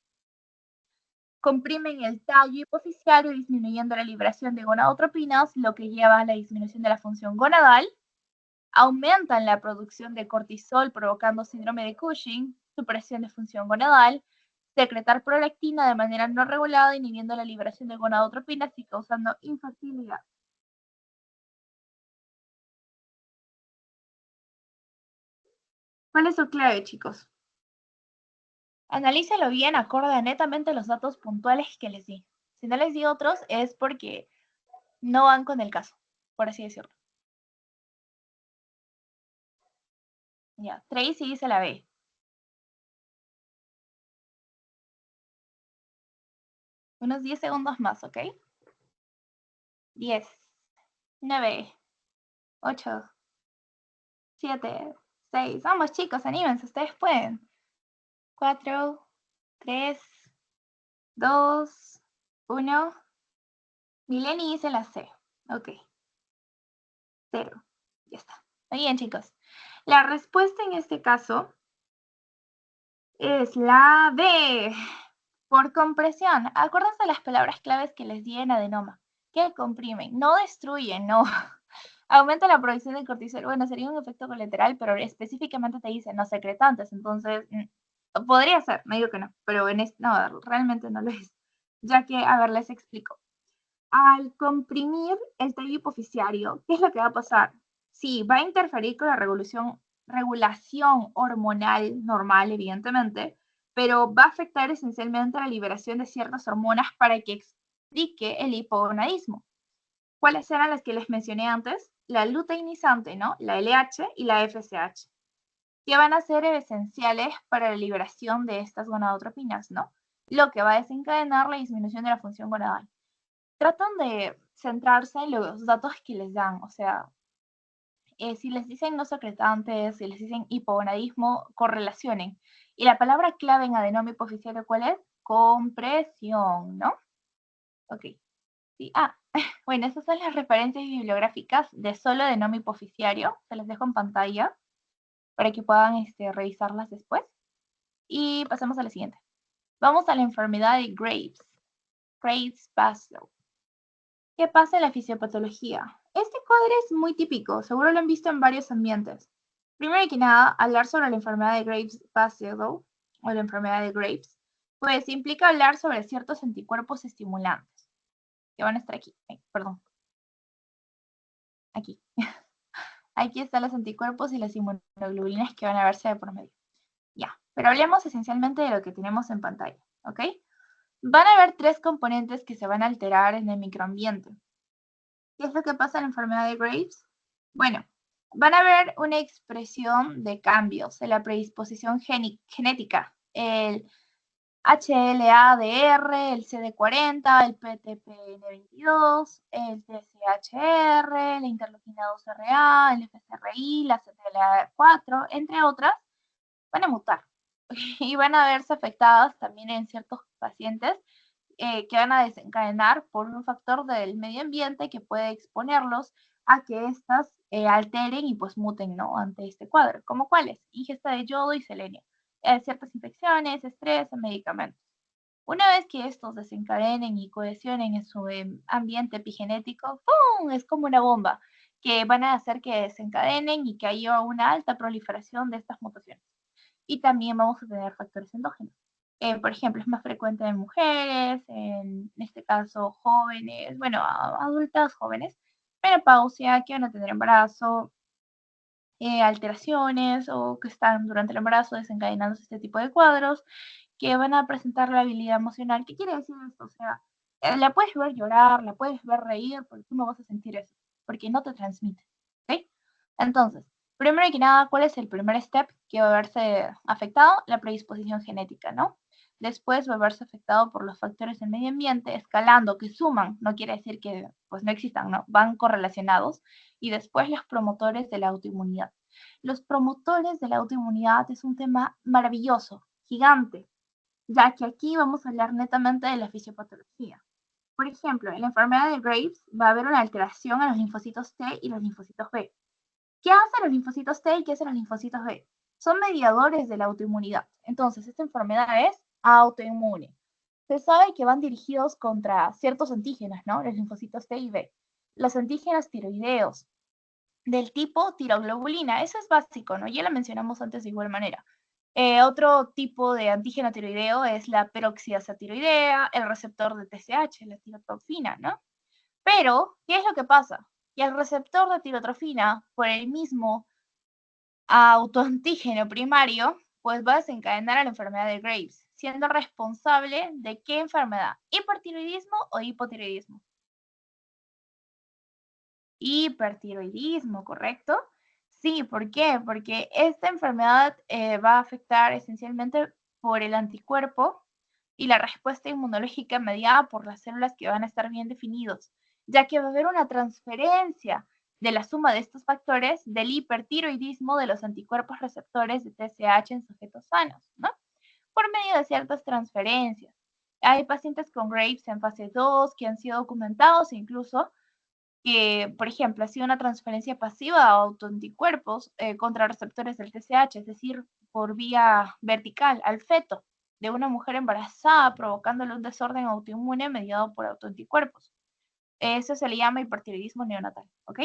comprimen el tallo hipoficiario disminuyendo la liberación de gonadotropinas, lo que lleva a la disminución de la función gonadal, aumentan la producción de cortisol provocando síndrome de Cushing, supresión de función gonadal, secretar prolactina de manera no regulada inhibiendo la liberación de gonadotropinas y causando infertilidad. ¿Cuál es su clave, chicos? Analícenlo bien acorde a netamente los datos puntuales que les di. Si no les di otros es porque no van con el caso, por así decirlo. Ya, Tracy dice la B. Unos 10 segundos más, ¿ok? 10, 9, 8, 7, 6. Vamos, chicos, anímense, ustedes pueden. 4, 3, 2, 1. Mileni dice la C. Ok. 0. Ya está. Muy bien, chicos. La respuesta en este caso es la B. Por compresión. Acuérdense de las palabras claves que les di en adenoma. Que comprimen, no destruyen, no. Aumenta la producción de cortisol. Bueno, sería un efecto colateral, pero específicamente te dice no secretantes. Entonces, podría ser, no digo que no, pero no, realmente no lo es. Ya que, a ver, les explico. Al comprimir el tallo hipoficiario, ¿qué es lo que va a pasar? Sí, va a interferir con la regulación hormonal normal, evidentemente, pero va a afectar esencialmente la liberación de ciertas hormonas para que explique el hipogonadismo. ¿Cuáles eran las que les mencioné antes? La luteinizante, ¿no? La LH y la FSH, que van a ser esenciales para la liberación de estas gonadotropinas, ¿no? Lo que va a desencadenar la disminución de la función gonadal. Tratan de centrarse en los datos que les dan, o sea, si les dicen no secretantes, si les dicen hipogonadismo, correlacionen. Y la palabra clave en adenoma hipoficiario, ¿cuál es? Compresión, ¿no? Ok. Sí. Bueno, esas son las referencias bibliográficas de solo adenoma hipoficiario. Se las dejo en pantalla para que puedan revisarlas después. Y pasemos a la siguiente. Vamos a la enfermedad de Graves. Graves-Bassel. ¿Qué pasa en la fisiopatología? Este cuadro es muy típico, seguro lo han visto en varios ambientes. Primero que nada, hablar sobre la enfermedad de Graves-Bassel o la enfermedad de Graves, pues implica hablar sobre ciertos anticuerpos estimulantes, que van a estar aquí. Perdón. Aquí. Aquí están los anticuerpos y las inmunoglobulinas que van a verse de por medio. Ya, pero hablemos esencialmente de lo que tenemos en pantalla, ¿ok? van a haber 3 componentes que se van a alterar en el microambiente. ¿Qué es lo que pasa en la enfermedad de Graves? Bueno, van a haber una expresión de cambios en la predisposición genética. El HLA-DR, el CD40, el PTPN22, el TSHR, la interleuquina 2RA, el FSRI, la CTLA4, entre otras, van a mutar y van a verse afectadas también en ciertos pacientes que van a desencadenar por un factor del medio ambiente que puede exponerlos a que éstas alteren y pues muten, ¿no? Ante este cuadro. ¿Como cuáles? Ingesta de yodo y selenio. Ciertas infecciones, estrés, medicamentos. Una vez que estos desencadenen y cohesionen en su ambiente epigenético, ¡pum! Es como una bomba que van a hacer que desencadenen y que haya una alta proliferación de estas mutaciones. Y también vamos a tener factores endógenos. Por ejemplo, es más frecuente en mujeres, en este caso jóvenes, bueno, adultas jóvenes, menopausia, que van a tener embarazo, alteraciones o que están durante el embarazo desencadenando este tipo de cuadros, que van a presentar la habilidad emocional. ¿Qué quiere decir esto? O sea, la puedes ver llorar, la puedes ver reír, porque tú no vas a sentir eso, porque no te transmite. ¿Ok? Entonces, primero que nada, ¿cuál es el primer step que va a verse afectado? La predisposición genética, ¿no? Después va a verse afectado por los factores del medio ambiente, escalando, que suman, no quiere decir que pues no existan, ¿no? Van correlacionados. Y después los promotores de la autoinmunidad. Los promotores de la autoinmunidad es un tema maravilloso, gigante, ya que aquí vamos a hablar netamente de la fisiopatología. Por ejemplo, en la enfermedad de Graves va a haber una alteración a los linfocitos T y los linfocitos B. ¿Qué hacen los linfocitos T y qué hacen los linfocitos B? Son mediadores de la autoinmunidad. Entonces, esta enfermedad es autoinmune. Se sabe que van dirigidos contra ciertos antígenos, ¿no? Los linfocitos T y B. Los antígenos tiroideos, del tipo tiroglobulina. Eso es básico, ¿no? Ya lo mencionamos antes de igual manera. Otro tipo de antígeno tiroideo es la peroxidasa tiroidea, el receptor de TSH, la tirotrofina, ¿no? Pero, ¿qué es lo que pasa? Que el receptor de tirotrofina, por el mismo autoantígeno primario, pues va a desencadenar a la enfermedad de Graves, siendo responsable de qué enfermedad, hipertiroidismo o hipotiroidismo. Hipertiroidismo, ¿correcto? Sí, ¿por qué? Porque esta enfermedad va a afectar esencialmente por el anticuerpo y la respuesta inmunológica mediada por las células que van a estar bien definidos, ya que va a haber una transferencia de la suma de estos factores del hipertiroidismo de los anticuerpos receptores de TSH en sujetos sanos, ¿no? Por medio de ciertas transferencias. Hay pacientes con Graves en fase 2 que han sido documentados incluso que, por ejemplo, ha sido una transferencia pasiva a autoanticuerpos contra receptores del TSH, es decir, por vía vertical al feto de una mujer embarazada, provocándole un desorden autoinmune mediado por autoanticuerpos. Eso se le llama hipertiroidismo neonatal, ¿ok?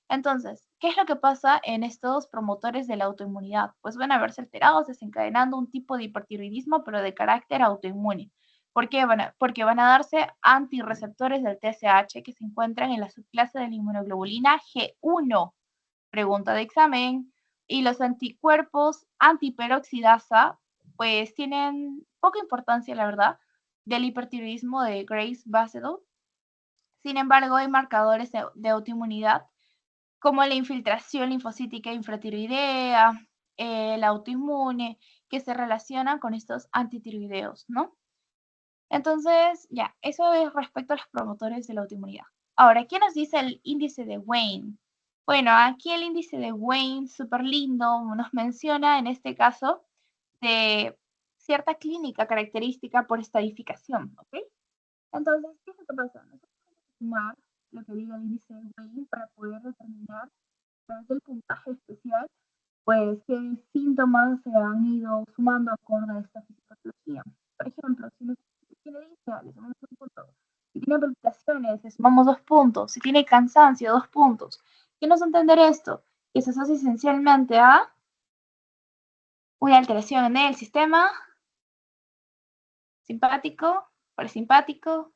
Entonces, ¿qué es lo que pasa en estos promotores de la autoinmunidad? Pues van a verse alterados, desencadenando un tipo de hipertiroidismo, pero de carácter autoinmune. ¿Por qué? Porque van a darse antirreceptores del TSH que se encuentran en la subclase de la inmunoglobulina G1, pregunta de examen, y los anticuerpos antiperoxidasa, pues tienen poca importancia, la verdad, del hipertiroidismo de Graves Basedow. Sin embargo, hay marcadores de autoinmunidad como la infiltración linfocítica infratiroidea, el autoinmune, que se relacionan con estos antitiroideos, ¿no? Entonces, ya, eso es respecto a los promotores de la autoinmunidad. Ahora, ¿qué nos dice el índice de Wayne? Bueno, aquí el índice de Wayne, súper lindo, nos menciona en este caso de cierta clínica característica por estadificación, ¿ok? Entonces, ¿qué es lo que pasa? Nosotros vamos a sumar lo que diga el índice de Wayne para poder determinar, tras el puntaje especial, pues qué síntomas se han ido sumando acorde a esta fisiopatología. Por ejemplo, si tiene disnea, le sumamos un punto. Si tiene palpitaciones, le sumamos 2 puntos. Si tiene cansancio, 2 puntos. ¿Qué nos entender esto? Que se asocia esencialmente a una alteración en el sistema simpático, parasimpático,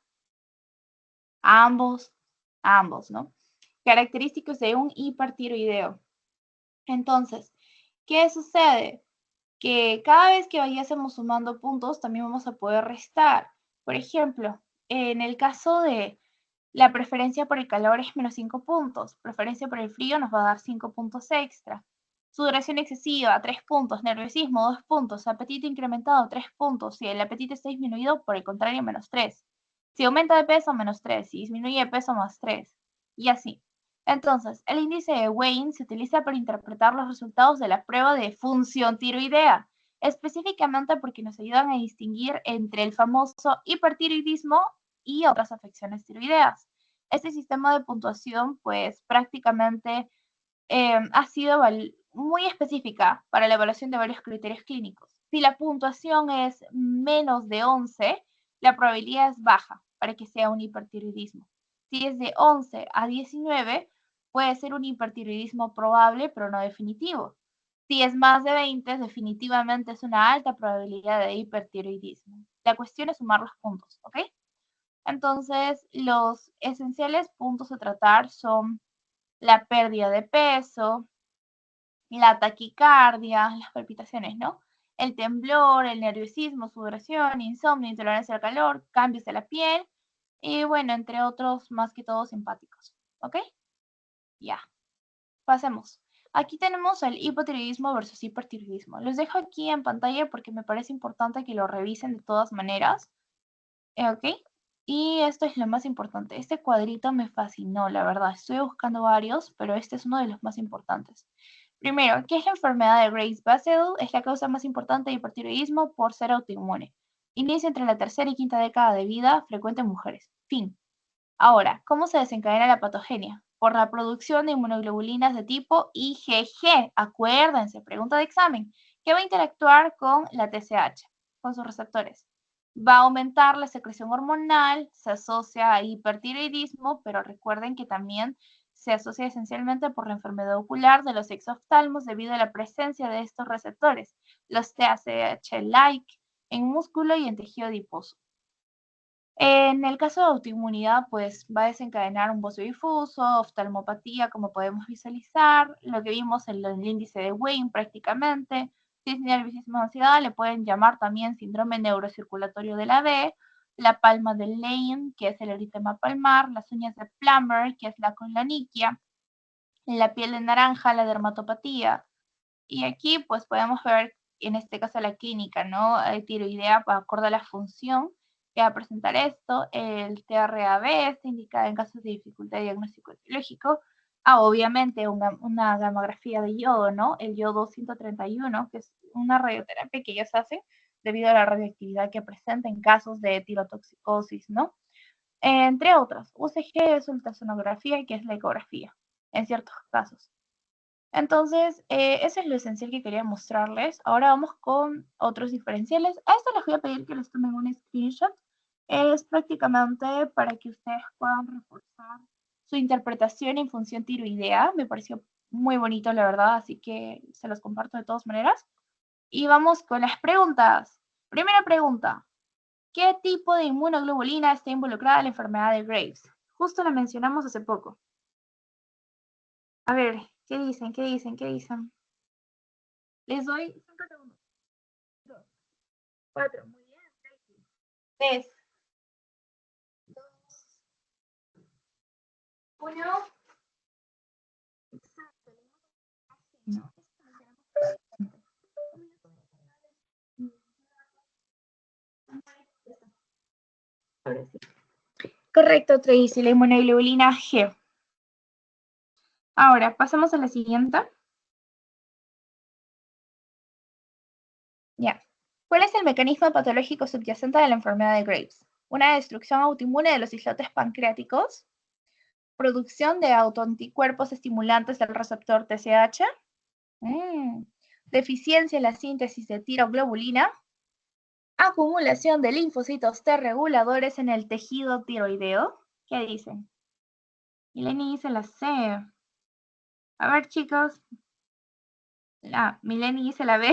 ambos, ¿no? Característicos de un hipertiroideo. Entonces, ¿qué sucede? Que cada vez que vayásemos sumando puntos, también vamos a poder restar. Por ejemplo, en el caso de la preferencia por el calor es menos 5 puntos, preferencia por el frío nos va a dar 5 puntos extra. Sudoración excesiva, 3 puntos, nerviosismo, 2 puntos, apetito incrementado, 3 puntos, si el apetito está disminuido, por el contrario, menos 3. Si aumenta de peso, menos 3, si disminuye de peso, más 3, y así. Entonces, el índice de Wayne se utiliza para interpretar los resultados de la prueba de función tiroidea, específicamente porque nos ayudan a distinguir entre el famoso hipertiroidismo y otras afecciones tiroideas. Este sistema de puntuación, pues prácticamente ha sido muy específica para la evaluación de varios criterios clínicos. Si la puntuación es menos de 11, la probabilidad es baja para que sea un hipertiroidismo. Si es de 11 a 19, puede ser un hipertiroidismo probable, pero no definitivo. Si es más de 20, definitivamente es una alta probabilidad de hipertiroidismo. La cuestión es sumar los puntos, ¿ok? Entonces, los esenciales puntos a tratar son la pérdida de peso, la taquicardia, las palpitaciones, ¿no? El temblor, el nerviosismo, sudoración, insomnio, intolerancia al calor, cambios de la piel y bueno, entre otros más que todo simpáticos, ¿ok? Ya, pasemos. Aquí tenemos el hipotiroidismo versus hipertiroidismo. Los dejo aquí en pantalla porque me parece importante que lo revisen de todas maneras, ¿ok? Y esto es lo más importante. Este cuadrito me fascinó, la verdad. Estoy buscando varios, pero este es uno de los más importantes. Primero, ¿qué es la enfermedad de Graves-Bassel? Es la causa más importante de hipertiroidismo por ser autoinmune. Inicia entre la tercera y quinta década de vida, frecuente en mujeres. Fin. Ahora, ¿cómo se desencadena la patogenia? Por la producción de inmunoglobulinas de tipo IgG. Acuérdense, pregunta de examen, que va a interactuar con la TSH, con sus receptores. Va a aumentar la secreción hormonal, se asocia a hipertiroidismo, pero recuerden que también se asocia esencialmente por la enfermedad ocular de los exoftalmos debido a la presencia de estos receptores, los TSH-like, en músculo y en tejido adiposo. En el caso de autoinmunidad, pues va a desencadenar un bocio difuso, oftalmopatía, como podemos visualizar, lo que vimos en el índice de Wayne prácticamente. Si es nerviosismo o ansiedad, le pueden llamar también síndrome neurocirculatorio de la B, la palma de Lane, que es el eritema palmar, las uñas de Plummer, que es la conlaniquia, la piel de naranja, la dermatopatía. Y aquí pues podemos ver, en este caso la clínica, ¿no? Tiroidea acorde a la función que va a presentar esto. El TRAB está indicada en casos de dificultad de diagnóstico etiológico. Obviamente una gamografía de yodo, ¿no? El yodo 131, que es una radioterapia que ya se hace debido a la radioactividad que presenta en casos de tirotoxicosis, ¿no? Entre otras, UCG es ultrasonografía, que es la ecografía, en ciertos casos. Entonces, eso es lo esencial que quería mostrarles. Ahora vamos con otros diferenciales. A esto les voy a pedir que les tomen un screenshot. Es prácticamente para que ustedes puedan reforzar su interpretación en función tiroidea. Me pareció muy bonito, la verdad, así que se los comparto de todas maneras. Y vamos con las preguntas. Primera pregunta. ¿Qué tipo de inmunoglobulina está involucrada en la enfermedad de Graves? Justo la mencionamos hace poco. A ver, ¿qué dicen? ¿Qué dicen? ¿Qué dicen? Les doy 5 segundos. 2, 4, muy bien. 3, 2, 1. Exacto. No. Ahora sí. Correcto, Tracy, la inmunoglobulina G. Ahora, pasamos a la siguiente. Ya. ¿Cuál es el mecanismo patológico subyacente de la enfermedad de Graves? Una destrucción autoinmune de los islotes pancreáticos, producción de autoanticuerpos estimulantes del receptor TSH, deficiencia en la síntesis de tiroglobulina, acumulación de linfocitos T reguladores en el tejido tiroideo. ¿Qué dicen? Mileni dice la C. A ver, chicos. Mileni dice la B.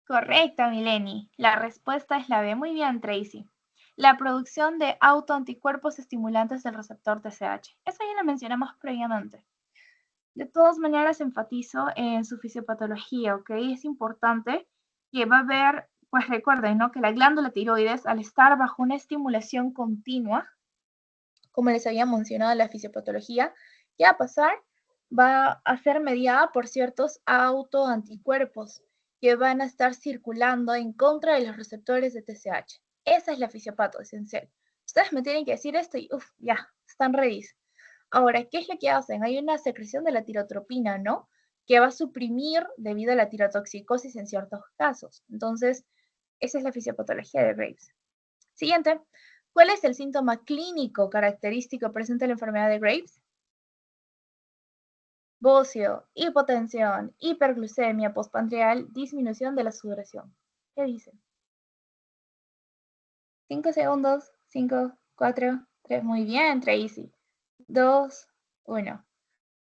Correcta, Mileni. La respuesta es la B. Muy bien, Tracy. La producción de autoanticuerpos estimulantes del receptor TSH. Eso ya lo mencionamos previamente. De todas maneras, enfatizo en su fisiopatología, ¿ok? Es importante que va a haber, pues recuerden, ¿no? Que la glándula tiroides, al estar bajo una estimulación continua, como les había mencionado en la fisiopatología, ¿qué va a pasar? Va a ser mediada por ciertos autoanticuerpos que van a estar circulando en contra de los receptores de TSH. Esa es la fisiopato esencial. Ustedes me tienen que decir esto y ya, están ready. Ahora, ¿qué es lo que hacen? Hay una secreción de la tirotropina, ¿no? Que va a suprimir debido a la tirotoxicosis en ciertos casos. Entonces, esa es la fisiopatología de Graves. Siguiente, ¿cuál es el síntoma clínico característico presente en la enfermedad de Graves? Bocio, hipotensión, hiperglucemia postprandial, disminución de la sudoración. ¿Qué dicen? 5 segundos, 5, 4, 3, muy bien, Tracy. 2, 1.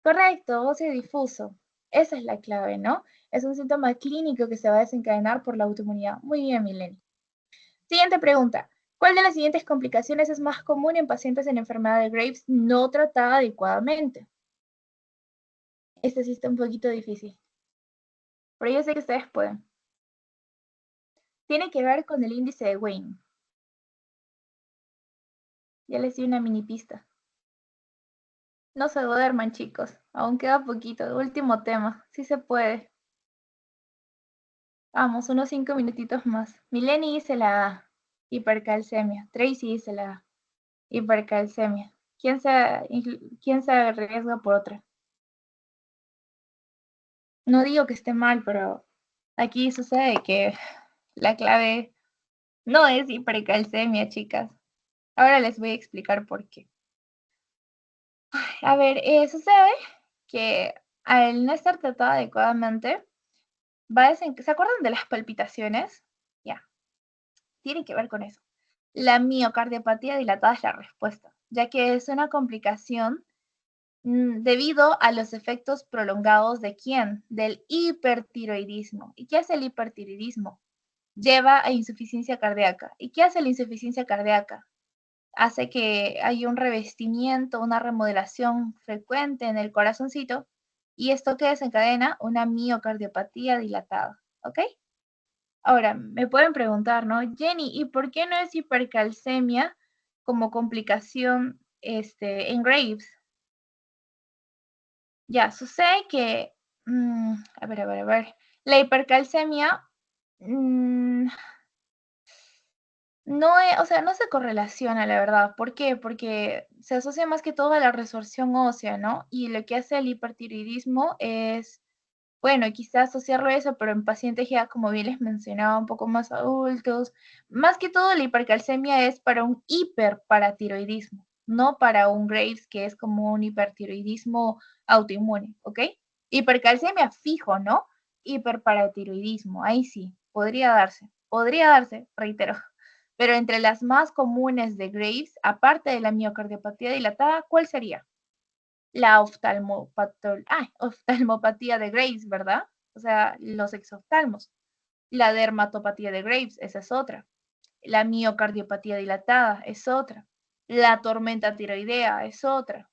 Correcto, bocio difuso. Esa es la clave, ¿no? Es un síntoma clínico que se va a desencadenar por la autoinmunidad. Muy bien, Mileni. Siguiente pregunta. ¿Cuál de las siguientes complicaciones es más común en pacientes en enfermedad de Graves no tratada adecuadamente? Este sí está un poquito difícil, pero yo sé que ustedes pueden. Tiene que ver con el índice de Wayne. Ya les di una mini pista. No se duerman, chicos. Aún queda poquito. Último tema. Sí se puede. Vamos, unos 5 minutitos más. Mileni dice la A. Hipercalcemia. Tracy dice la A. Hipercalcemia. ¿Quién se arriesga por otra? No digo que esté mal, pero aquí sucede que la clave no es hipercalcemia, chicas. Ahora les voy a explicar por qué. A ver, sucede que al no estar tratada adecuadamente, ¿se acuerdan de las palpitaciones? Ya, tiene que ver con eso. La miocardiopatía dilatada es la respuesta, ya que es una complicación debido a los efectos prolongados de ¿quién? Del hipertiroidismo. ¿Y qué hace el hipertiroidismo? Lleva a insuficiencia cardíaca. ¿Y qué hace la insuficiencia cardíaca? Hace que haya un revestimiento, una remodelación frecuente en el corazoncito y esto que desencadena una miocardiopatía dilatada, ¿ok? Ahora, me pueden preguntar, ¿no? Jenny, ¿y por qué no es hipercalcemia como complicación en Graves? Ya, sucede que, a ver, la hipercalcemia no, o sea, no se correlaciona, la verdad. ¿Por qué? Porque se asocia más que todo a la resorción ósea, ¿no? Y lo que hace el hipertiroidismo es, bueno, quizás asociarlo a eso, pero en pacientes ya, como bien les mencionaba, un poco más adultos. Más que todo, la hipercalcemia es para un hiperparatiroidismo, no para un Graves, que es como un hipertiroidismo autoinmune, ¿ok? Hipercalcemia fijo, ¿no? Hiperparatiroidismo, ahí sí, podría darse, reitero. Pero entre las más comunes de Graves, aparte de la miocardiopatía dilatada, ¿cuál sería? La oftalmopatía de Graves, ¿verdad? O sea, los exoftalmos. La dermatopatía de Graves, esa es otra. La miocardiopatía dilatada es otra. La tormenta tiroidea es otra.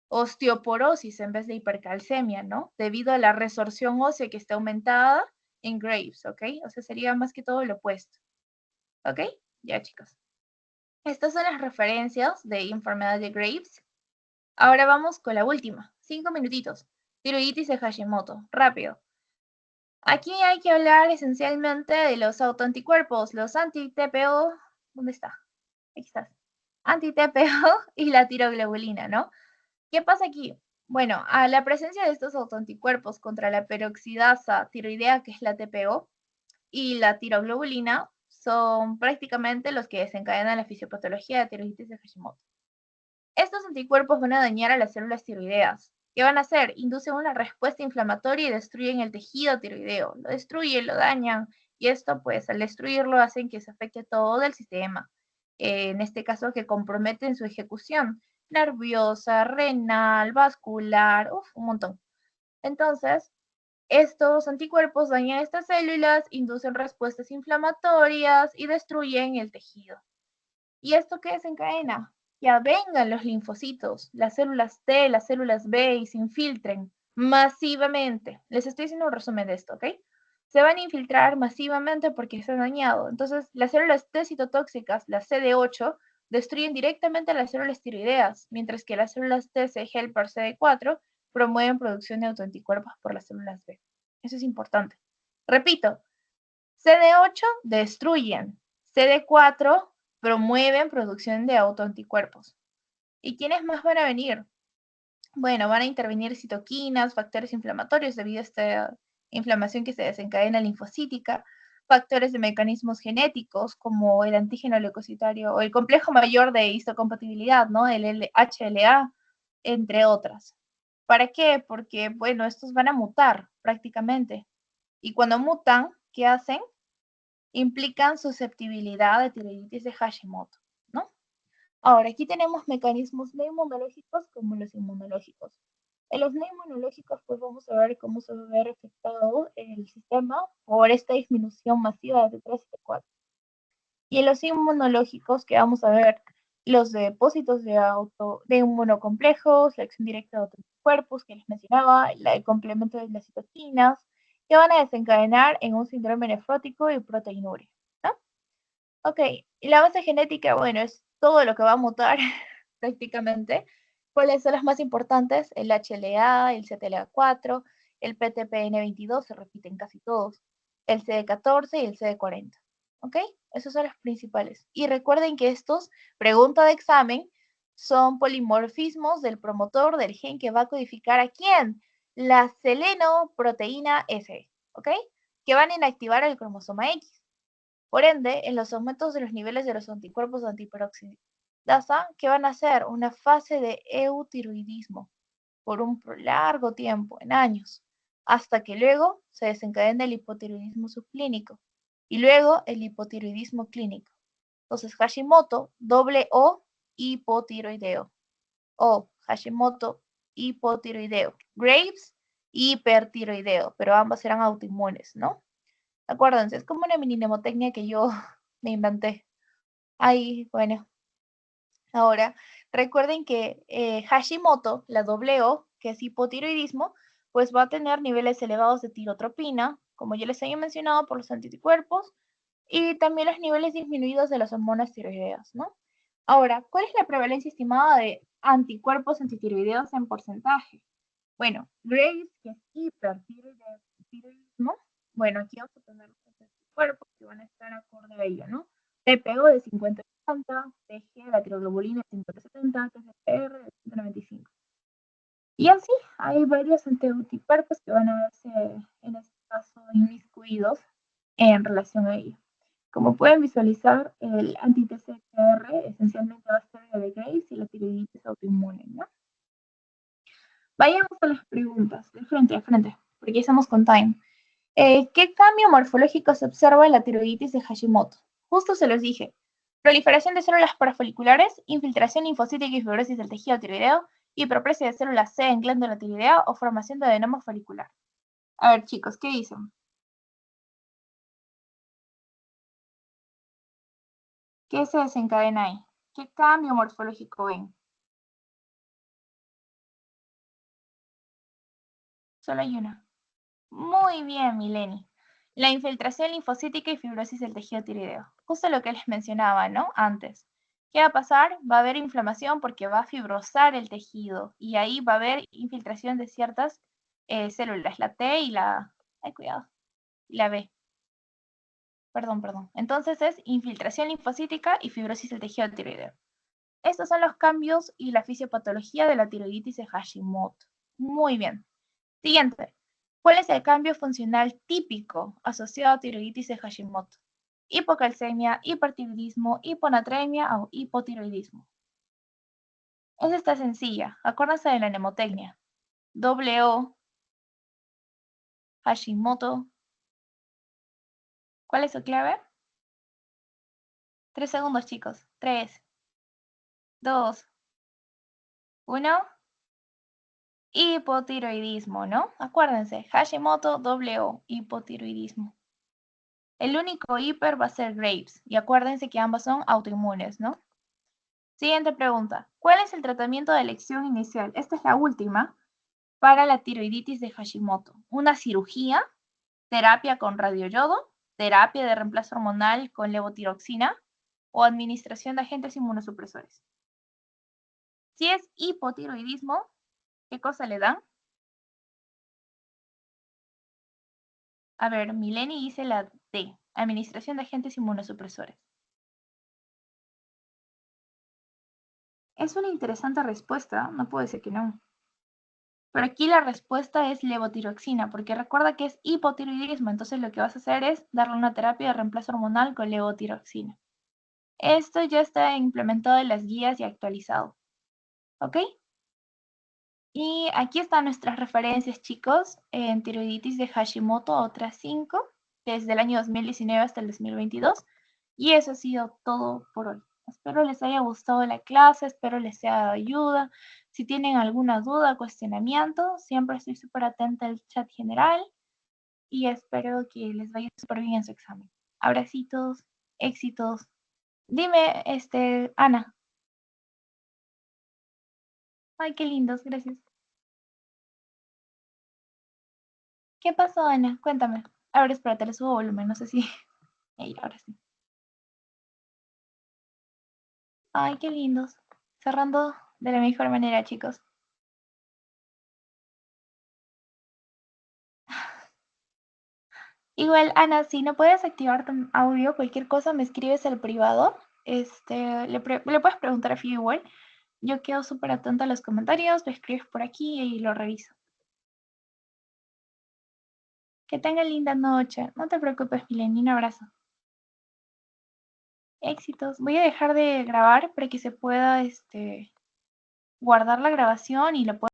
Osteoporosis en vez de hipercalcemia, ¿no? Debido a la resorción ósea que está aumentada en Graves, ¿ok? O sea, sería más que todo lo opuesto. ¿Ok? Ya, chicos. Estas son las referencias de enfermedad de Graves. Ahora vamos con la última. 5 minutitos. Tiroiditis de Hashimoto. Rápido. Aquí hay que hablar esencialmente de los autoanticuerpos, los anti-TPO. ¿Dónde está? Aquí está. Anti-TPO y la tiroglobulina, ¿no? ¿Qué pasa aquí? Bueno, a la presencia de estos autoanticuerpos contra la peroxidasa tiroidea, que es la TPO, y la tiroglobulina, son prácticamente los que desencadenan la fisiopatología de tiroiditis de Hashimoto. Estos anticuerpos van a dañar a las células tiroideas. ¿Qué van a hacer? Inducen una respuesta inflamatoria y destruyen el tejido tiroideo. Lo destruyen, lo dañan, y esto, pues, al destruirlo, hacen que se afecte todo el sistema. En este caso, que comprometen su ejecución nerviosa, renal, vascular, un montón. Entonces, estos anticuerpos dañan estas células, inducen respuestas inflamatorias y destruyen el tejido. ¿Y esto qué desencadena? Ya vengan los linfocitos, las células T, las células B y se infiltren masivamente. Les estoy haciendo un resumen de esto, ¿ok? se van a infiltrar masivamente porque se han dañado. Entonces, las células T citotóxicas, las CD8, destruyen directamente las células tiroideas, mientras que las células TC helper CD4 promueven producción de autoanticuerpos por las células B. Eso es importante. Repito, CD8 destruyen, CD4 promueven producción de autoanticuerpos. ¿Y quiénes más van a venir? Bueno, van a intervenir citoquinas, factores inflamatorios debido a esta inflamación que se desencadena linfocítica, factores de mecanismos genéticos como el antígeno leucocitario o el complejo mayor de histocompatibilidad, ¿no? El HLA, entre otras. ¿Para qué? Porque, bueno, estos van a mutar prácticamente. Y cuando mutan, ¿qué hacen? Implican susceptibilidad de tiroiditis de Hashimoto, ¿no? Ahora, aquí tenemos mecanismos no inmunológicos como los inmunológicos. En los no inmunológicos, pues vamos a ver cómo se va a ver afectado el sistema por esta disminución masiva de T3 y T4. Y en los inmunológicos, que vamos a ver los depósitos de inmunocomplejos, la acción directa de otros cuerpos que les mencionaba, el complemento de las citoquinas, que van a desencadenar en un síndrome nefrótico y proteinuria, ¿no? Ok, y la base genética, bueno, es todo lo que va a mutar prácticamente. ¿Cuáles son las más importantes? El HLA, el CTLA4, el PTPN22, se repiten casi todos, el CD14 y el CD40. ¿Ok? Esos son los principales. Y recuerden que estos, pregunta de examen, son polimorfismos del promotor del gen que va a codificar a quién? La selenoproteína S, ¿ok? Que van a inactivar el cromosoma X. Por ende, en los aumentos de los niveles de los anticuerpos antiperoxidasa, ¿qué van a hacer? Una fase de eutiroidismo por un largo tiempo, en años, hasta que luego se desencadena el hipotiroidismo subclínico y luego el hipotiroidismo clínico. Entonces, Hashimoto, doble O, hipotiroideo. O Hashimoto, hipotiroideo. Graves, hipertiroideo, pero ambas eran autoinmunes, ¿no? Acuérdense, es como una mini mnemotecnia que yo me inventé. Ahí, bueno. Ahora, recuerden que Hashimoto, la doble O, que es hipotiroidismo, pues va a tener niveles elevados de tirotropina, como ya les había mencionado, por los anticuerpos, y también los niveles disminuidos de las hormonas tiroideas, ¿no? Ahora, ¿cuál es la prevalencia estimada de anticuerpos antitiroideos en porcentaje? Bueno, Graves, que es hipertiroidismo, bueno, aquí vamos a tener los anticuerpos que van a estar acorde a ello, ¿no? TPO de 50-80, TG, la tiroglobulina de 50-70, TCR de 195. Y así, hay varios anticuerpos que van a verse, en este caso, inmiscuidos en relación a ello. Como pueden visualizar, el anti-TCR esencialmente va a ser el de Graves y la tiroiditis autoinmune, ¿no? Vayamos a las preguntas, de frente a frente, porque ya estamos con time. ¿Qué cambio morfológico se observa en la tiroiditis de Hashimoto? Justo se los dije. Proliferación de células parafoliculares, infiltración linfocítica y fibrosis del tejido tiroideo, hiperplasia de células C en glándula tiroidea o formación de adenoma folicular. A ver, chicos, ¿qué dicen? ¿Qué se desencadena ahí? ¿Qué cambio morfológico ven? Solo hay una. Muy bien, Mileni. La infiltración linfocítica y fibrosis del tejido tiroideo. Justo lo que les mencionaba, ¿no? Antes. ¿Qué va a pasar? Va a haber inflamación porque va a fibrosar el tejido y ahí va a haber infiltración de ciertas células, la T y la... Ay, cuidado. Y la B. Perdón. Entonces es infiltración linfocítica y fibrosis del tejido tiroideo. Estos son los cambios y la fisiopatología de la tiroiditis de Hashimoto. Muy bien. Siguiente. ¿Cuál es el cambio funcional típico asociado a tiroiditis de Hashimoto? Hipocalcemia, hipertiroidismo, hiponatremia o hipotiroidismo. Esa está sencilla. Acuérdense de la mnemotecnia. Doble O, Hashimoto. ¿Cuál es su clave? 3 segundos, chicos. 3, 2, 1. Hipotiroidismo, ¿no? Acuérdense. Hashimoto, doble O, hipotiroidismo. El único hiper va a ser Graves. Y acuérdense que ambas son autoinmunes, ¿no? Siguiente pregunta. ¿Cuál es el tratamiento de elección inicial? Esta es la última para la tiroiditis de Hashimoto. ¿Una cirugía, terapia con radioyodo, terapia de reemplazo hormonal con levotiroxina o administración de agentes inmunosupresores. Si es hipotiroidismo, ¿qué cosa le dan? A ver, Mileni dice la D, administración de agentes inmunosupresores. Es una interesante respuesta, no puedo decir que no. Pero aquí la respuesta es levotiroxina, porque recuerda que es hipotiroidismo, entonces lo que vas a hacer es darle una terapia de reemplazo hormonal con levotiroxina. Esto ya está implementado en las guías y actualizado. ¿Ok? Y aquí están nuestras referencias, chicos, en tiroiditis de Hashimoto, otras 5, desde el año 2019 hasta el 2022. Y eso ha sido todo por hoy. Espero les haya gustado la clase, espero les sea de ayuda. Si tienen alguna duda, cuestionamiento, siempre estoy súper atenta al chat general y espero que les vaya súper bien en su examen. Abracitos, éxitos. Dime, Ana. Ay, qué lindos, gracias. ¿Qué pasó, Ana? Cuéntame. Ahora espérate, le subo volumen, no sé si. Ey, ahora sí. Ay, qué lindos. Cerrando de la mejor manera, chicos. Igual, Ana, si no puedes activar tu audio, cualquier cosa me escribes al privado. Le puedes preguntar a Fio igual. Yo quedo súper atenta a los comentarios, lo escribes por aquí y lo reviso. Que tengan linda noche. No te preocupes, Mileni, un abrazo. Éxitos. Voy a dejar de grabar para que se pueda guardar la grabación y lo pueda